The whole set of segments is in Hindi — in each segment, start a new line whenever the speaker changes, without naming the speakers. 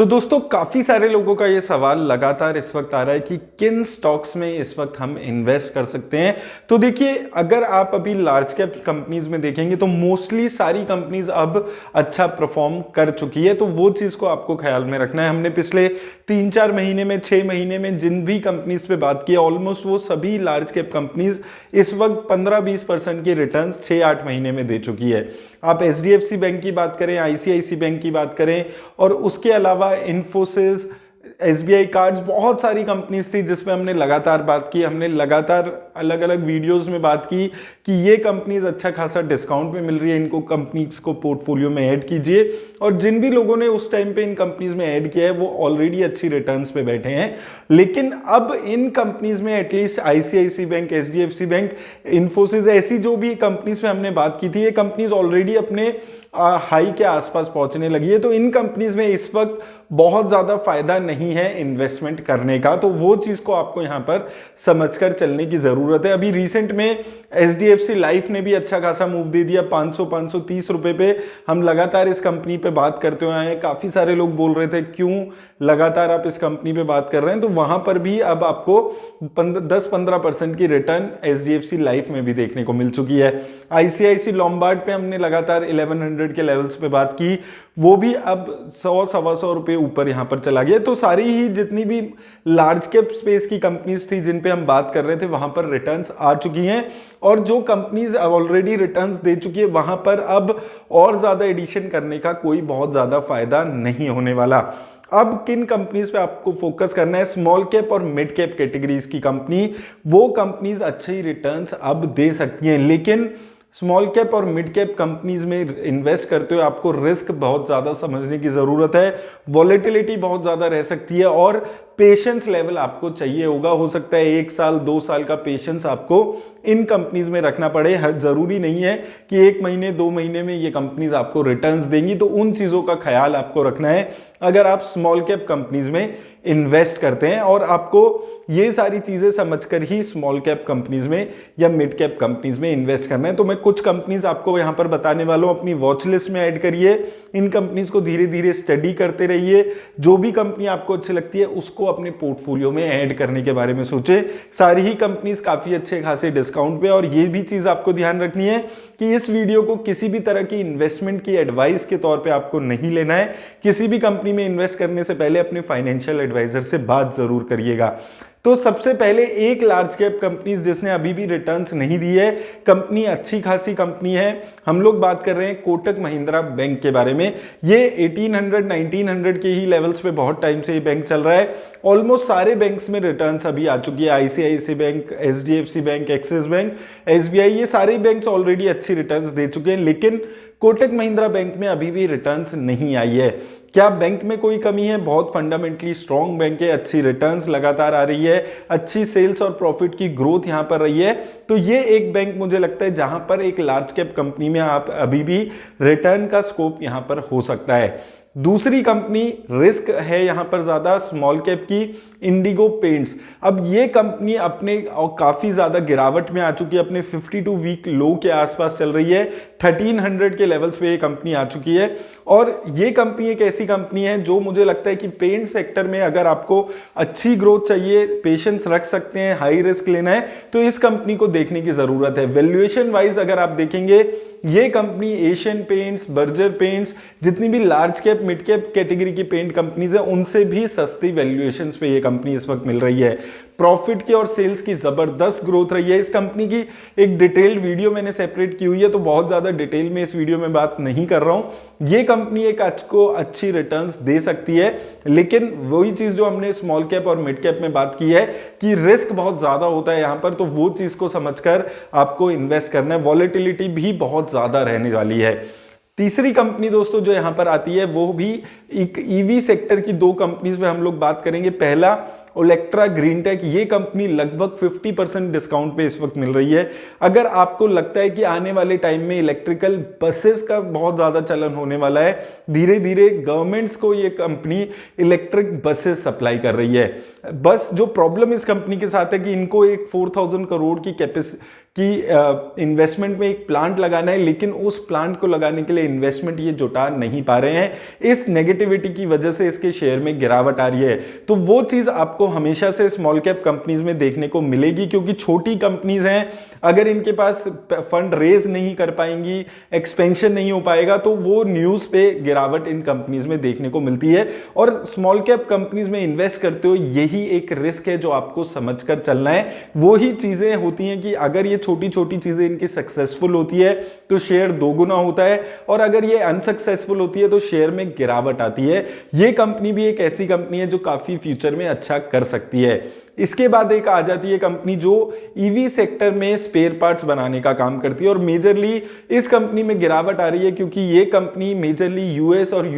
तो दोस्तों काफी सारे लोगों का ये सवाल लगातार इस वक्त आ रहा है कि किन स्टॉक्स में इस वक्त हम इन्वेस्ट कर सकते हैं। तो देखिए, अगर आप अभी लार्ज कैप कंपनीज में देखेंगे तो मोस्टली सारी कंपनीज अब अच्छा परफॉर्म कर चुकी है। तो वो चीज को आपको ख्याल में रखना है। हमने पिछले 3-4 महीने में 6 महीने में जिन भी कंपनीज पे बात की, ऑलमोस्ट वो सभी लार्ज कैप कंपनीज इस वक्त 15-20% की रिटर्न 6-8 महीने में दे चुकी है। आप एचडीएफसी बैंक की बात करें, आईसीआईसी बैंक की बात करें, और उसके अलावा इन्फोसिस, एसबीआई कार्ड्स, बहुत सारी कंपनीज थी जिसपे हमने लगातार बात की। हमने लगातार अलग अलग वीडियोस में बात की कि ये कंपनीज अच्छा खासा डिस्काउंट में मिल रही है, इनको कंपनीज को पोर्टफोलियो में ऐड कीजिए। और जिन भी लोगों ने उस टाइम पे इन कंपनीज में ऐड किया है वो ऑलरेडी अच्छी रिटर्न्स पे बैठे हैं। लेकिन अब इन कंपनीज में at least ICICI bank, HDFC bank, Infosys, ऐसी जो भी कंपनीज पे हमने बात की थी, ये कंपनीज ऑलरेडी अपने हाई के आसपास पहुंचने लगी है। तो इन कंपनीज में इस वक्त बहुत ज्यादा फायदा नहीं है इन्वेस्टमेंट करने का। तो वो चीज को आपको यहां पर समझकर चलने की जरूरत है। अभी रिसेंट में एचडीएफसी लाइफ ने भी अच्छा खासा मूव दे दिया, 500-530 रुपए पे हम लगातार इस कंपनी पे बात करते हुए आए हैं। काफी सारे लोग बोल रहे थे क्यों लगातार आप इस कंपनी पे बात कर रहे हैं, तो वहां पर भी अब आपको 10-15% की रिटर्न एचडीएफसी लाइफ में भी देखने को मिल चुकी है। आईसीआईसी लॉम्बार्ड पे हमने लगातार 1100 के लेवल्स पे बात की, वो भी अब 100-125 रुपए ऊपर यहां पर चला गया। तो सारी ही जितनी भी लार्ज कैप स्पेस की कंपनीज थी जिन पे हम बात कर रहे थे, वहां पर रिटर्न्स आ चुकी हैं। और जो कंपनीज ऑलरेडी रिटर्न्स दे चुकी है वहां पर अब और ज्यादा एडिशन करने का कोई बहुत ज्यादा फायदा नहीं होने वाला। अब किन कंपनीज पे आपको फोकस करना है? स्मॉल कैप और मिड कैप कैटेगरीज की कंपनी, वो कंपनीज अच्छी रिटर्न्स अब दे सकती हैं। लेकिन स्मॉल कैप और मिड कैप कंपनीज में इन्वेस्ट करते हुए आपको रिस्क बहुत ज्यादा समझने की जरूरत है। वॉलेटिलिटी बहुत ज्यादा रह सकती है और पेशेंस लेवल आपको चाहिए होगा। हो सकता है 1 साल 2 साल का पेशेंस आपको इन कंपनीज में रखना पड़े। जरूरी नहीं है कि 1 महीने 2 महीने में ये कंपनीज आपको रिटर्न्स देंगी। तो उन चीजों का ख्याल आपको रखना है अगर आप स्मॉल कैप कंपनीज में इन्वेस्ट करते हैं। और आपको ये सारी चीजें समझकर ही स्मॉल कैप कंपनीज में या मिड कैप कंपनीज में इन्वेस्ट करना है। तो मैं कुछ कंपनीज आपको यहां पर बताने वाला हूं, अपनी वॉच लिस्ट में ऐड करिए। इन कंपनीज को धीरे धीरे स्टडी करते रहिए। जो भी कंपनी आपको अच्छी लगती है उसको अपने पोर्टफोलियो में ऐड करने के बारे में सोचे। सारी ही कंपनीज काफी अच्छे खासे डिस्काउंट पे। और ये भी चीज आपको ध्यान रखनी है कि इस वीडियो को किसी भी तरह की इन्वेस्टमेंट की एडवाइस के तौर पे आपको नहीं लेना है। किसी भी कंपनी में इन्वेस्ट करने से पहले अपने फाइनेंशियल एडवाइजर से बात जरूर करिएगा। तो सबसे पहले एक लार्ज कैप कंपनी जिसने अभी भी रिटर्न्स नहीं दी है, कंपनी अच्छी खासी कंपनी है, हम लोग बात कर रहे हैं कोटक महिंद्रा बैंक के बारे में। ये 1800-1900 के ही लेवल्स पे बहुत टाइम से ये बैंक चल रहा है। ऑलमोस्ट सारे बैंक्स में रिटर्न्स अभी आ चुकी है। ICICI bank, HDFC bank, Axis bank, SBI, ये सारे बैंक्स ऑलरेडी अच्छी रिटर्न्स दे चुके हैं। लेकिन कोटक महिंद्रा बैंक में अभी भी रिटर्न्स नहीं आई है। क्या बैंक में कोई कमी है? बहुत फंडामेंटली स्ट्रॉन्ग बैंक है, अच्छी रिटर्न्स लगातार आ रही है, अच्छी सेल्स और प्रॉफिट की ग्रोथ यहां पर रही है। तो ये एक बैंक मुझे लगता है जहां पर एक लार्ज कैप कंपनी में आप अभी भी रिटर्न का स्कोप यहां पर हो सकता है। दूसरी कंपनी रिस्क है यहां पर ज्यादा, स्मॉल कैप की, इंडिगो पेंट्स। अब ये कंपनी अपने काफी ज्यादा गिरावट में आ चुकी है, अपने 52 वीक लो के आसपास चल रही है। 1300 के लेवल्स पे ये कंपनी आ चुकी है। और ये कंपनी एक ऐसी कंपनी है जो मुझे लगता है कि पेंट सेक्टर में अगर आपको अच्छी ग्रोथ चाहिए, पेशेंस रख सकते हैं, हाई रिस्क लेना है, तो इस कंपनी को देखने की जरूरत है। वैल्यूएशन वाइज अगर आप देखेंगे, ये company Asian paints, Berger paints, जितनी भी large cap mid cap category की पेंट कंपनीज है, उनसे भी सस्ती वैल्यूएशंस पे ये कंपनी इस वक्त मिल रही है। प्रॉफिट की और सेल्स की जबरदस्त ग्रोथ रही है। इस कंपनी की एक डिटेल्ड वीडियो मैंने सेपरेट की हुई है, तो बहुत ज्यादा डिटेल में इस वीडियो में बात नहीं कर रहा हूं। ये कंपनी एक आपको अच्छी रिटर्न्स दे सकती है। लेकिन वही चीज जो हमने स्मॉल कैप और मिड कैप में बात की है कि रिस्क बहुत ज्यादा होता है यहां पर, तो वो चीज को समझकर आपको इन्वेस्ट करना है। वॉलेटिलिटी भी बहुत ज्यादा रहने वाली है। तीसरी कंपनी दोस्तों जो यहां पर आती है वो भी एक ईवी सेक्टर की 2 कंपनीज में हम लोग बात करेंगे। पहला ओलेक्ट्रा ग्रीन टेक, ये कंपनी लगभग 50% डिस्काउंट पे इस वक्त मिल रही है। अगर आपको लगता है कि आने वाले टाइम में इलेक्ट्रिकल बसेस का बहुत ज्यादा चलन होने वाला है, धीरे धीरे गवर्नमेंट्स को ये कंपनी इलेक्ट्रिक बसेस सप्लाई कर रही है। बस जो प्रॉब्लम इस कंपनी के साथ है कि इनको एक 4000 करोड़ की कि इन्वेस्टमेंट में एक प्लांट लगाना है, लेकिन उस प्लांट को लगाने के लिए इन्वेस्टमेंट ये जुटा नहीं पा रहे हैं। इस नेगेटिविटी की वजह से इसके शेयर में गिरावट आ रही है। तो वो चीज आपको हमेशा से स्मॉल कैप कंपनीज में देखने को मिलेगी, क्योंकि छोटी कंपनीज हैं, अगर इनके पास फंड रेज नहीं कर पाएंगी, एक्सपेंशन नहीं हो पाएगा, तो वो न्यूज पे गिरावट इन कंपनीज में देखने को मिलती है। और स्मॉल कैप कंपनीज में इन्वेस्ट करते हो, यही एक रिस्क है जो आपको समझकर चलना है। वो ही चीजें होती हैं कि अगर ये छोटी छोटी चीजें इनकी सक्सेसफुल होती है तो शेयर दोगुना होता है, और अगर ये अनसक्सेसफुल होती है तो शेयर में गिरावट आती है। ये कंपनी भी एक ऐसी कंपनी है जो काफी फ्यूचर में अच्छा कर सकती है। इसके बाद एक आ जाती है कंपनी जो ईवी सेक्टर में स्पेयर पार्ट्स बनाने का काम करती है, और मेजरली इस कंपनी में गिरावट आ रही है क्योंकि ये कंपनी मेजरली यूएस और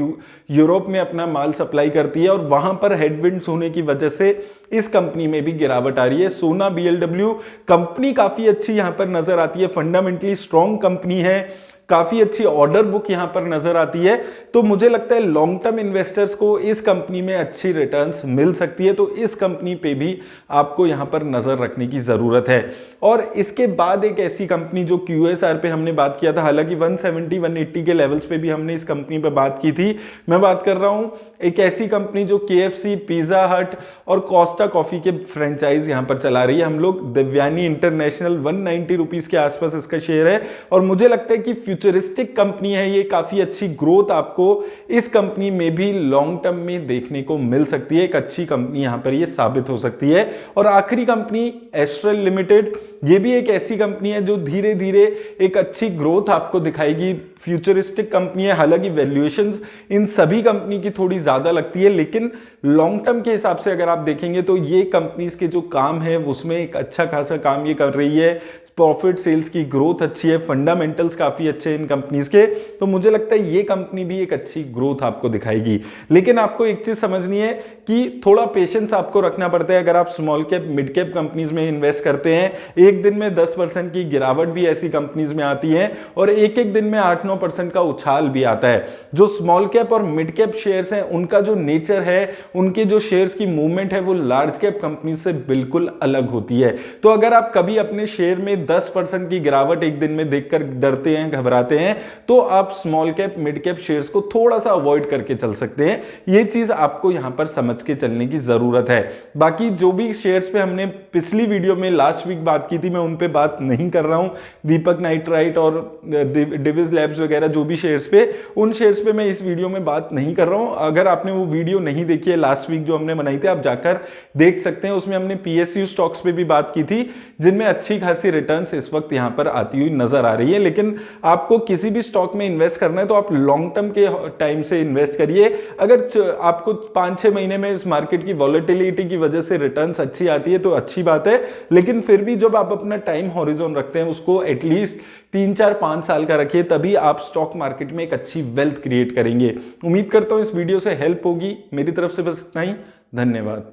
यूरोप में अपना माल सप्लाई करती है, और वहां पर हेडविंड्स होने की वजह से इस कंपनी में भी गिरावट आ रही है। सोना बीएलडब्ल्यू कंपनी काफी अच्छी यहां पर नजर आती है, फंडामेंटली स्ट्रॉन्ग कंपनी है, काफी अच्छी ऑर्डर बुक यहां पर नजर आती है। तो मुझे लगता है लॉन्ग टर्म इन्वेस्टर्स को इस कंपनी में अच्छी रिटर्न्स मिल सकती है, तो इस कंपनी पे भी आपको यहां पर नजर रखने की जरूरत है। और इसके बाद एक ऐसी कंपनी जो क्यूएसआर पे हमने बात किया था, हालांकि 170 180 के लेवल्स पे भी हमने इस कंपनी पे बात की थी। मैं बात कर रहा हूं एक ऐसी कंपनी जो केएफसी, पिज्जा हट और कोस्टा कॉफी के फ्रेंचाइज यहां पर चला रही है। हम लोग दिव्यानी इंटरनेशनल 190 रुपीज के आसपास इसका शेयर है, और मुझे लगता है कि फ्यूचरिस्टिक कंपनी है ये, काफी अच्छी ग्रोथ आपको इस कंपनी में भी लॉन्ग टर्म में देखने को मिल सकती है। एक अच्छी कंपनी यहां पर ये साबित हो सकती है। और आखिरी कंपनी एस्ट्रल लिमिटेड, ये भी एक ऐसी कंपनी है जो धीरे धीरे एक अच्छी ग्रोथ आपको दिखाएगी। फ्यूचरिस्टिक कंपनी है, हालांकि वैल्यूएशंस इन सभी कंपनी की थोड़ी ज्यादा लगती है, लेकिन लॉन्ग टर्म के हिसाब से अगर आप देखेंगे तो ये कंपनीज के जो काम है उसमें एक अच्छा खासा काम ये कर रही है। प्रॉफिट, सेल्स की ग्रोथ अच्छी है, फंडामेंटल्स काफी अच्छे हैं इन कंपनीज के, तो मुझे लगता है ये कंपनी भी एक अच्छी ग्रोथ आपको दिखाएगी। लेकिन आपको एक चीज समझनी है कि थोड़ा पेशेंस आपको रखना पड़ता है। अगर आप small cap, mid cap companies में इन्वेस्ट करते हैं, एक दिन में 10% की गिरावट भी ऐसी कंपनीज में आती है, और एक एक दिन में 8-9% का उछाल भी आता है। जो स्मॉल कैप और मिड कैप शेयर्स हैं, उनका जो नेचर है, उनके जो शेयर्स की मूवमेंट है, वो लार्ज कैप कंपनी से बिल्कुल अलग होती है। तो अगर आप कभी अपने शेयर में 10% की गिरावट एक दिन में देखकर डरते हैं, घबराते हैं, तो आप small cap, mid cap shares को थोड़ा सा अवॉइड करके चल सकते हैं। ये चीज आपको यहां पर समझ के चलने की जरूरत है। बाकी जो भी शेयर्स पे हमने पिछली वीडियो में लास्ट वीक बात की थी, मैं उन पे बात नहीं कर रहा हूं। दीपक नाइट्राइट और डिविज लैब्स वगैरह जो भी शेयर्स पे, उन शेयर्स पे मैं इस वीडियो में बात नहीं कर रहा हूं। अगर आपने वो वीडियो नहीं देखी है लास्ट वीक जो हमने बनाई थी, आप जाकर देख सकते हैं। उसमें हमने पीएसयू स्टॉक्स पे भी बात की थी, जिनमें अच्छी खासी रिटर्न्स इस वक्त यहां पर आती हुई नजर आ रही है। लेकिन आपको किसी भी स्टॉक में इन्वेस्ट करना है तो आप लॉन्ग टर्म के टाइम से इन्वेस्ट करिए। अगर आपको 5-6 महीने में इस मार्केट की वॉलेटिलिटी की वजह से रिटर्न्स अच्छी आती है तो अच्छी बात है, लेकिन फिर भी जब आप अपना टाइम हॉरिजॉन रखते हैं उसको एटलीस्ट 3-4-5 साल का रखिए, तभी आप स्टॉक मार्केट में एक अच्छी वेल्थ क्रिएट करेंगे। उम्मीद करता हूं इस वीडियो से हेल्प होगी। मेरी तरफ से बस इतना ही, धन्यवाद।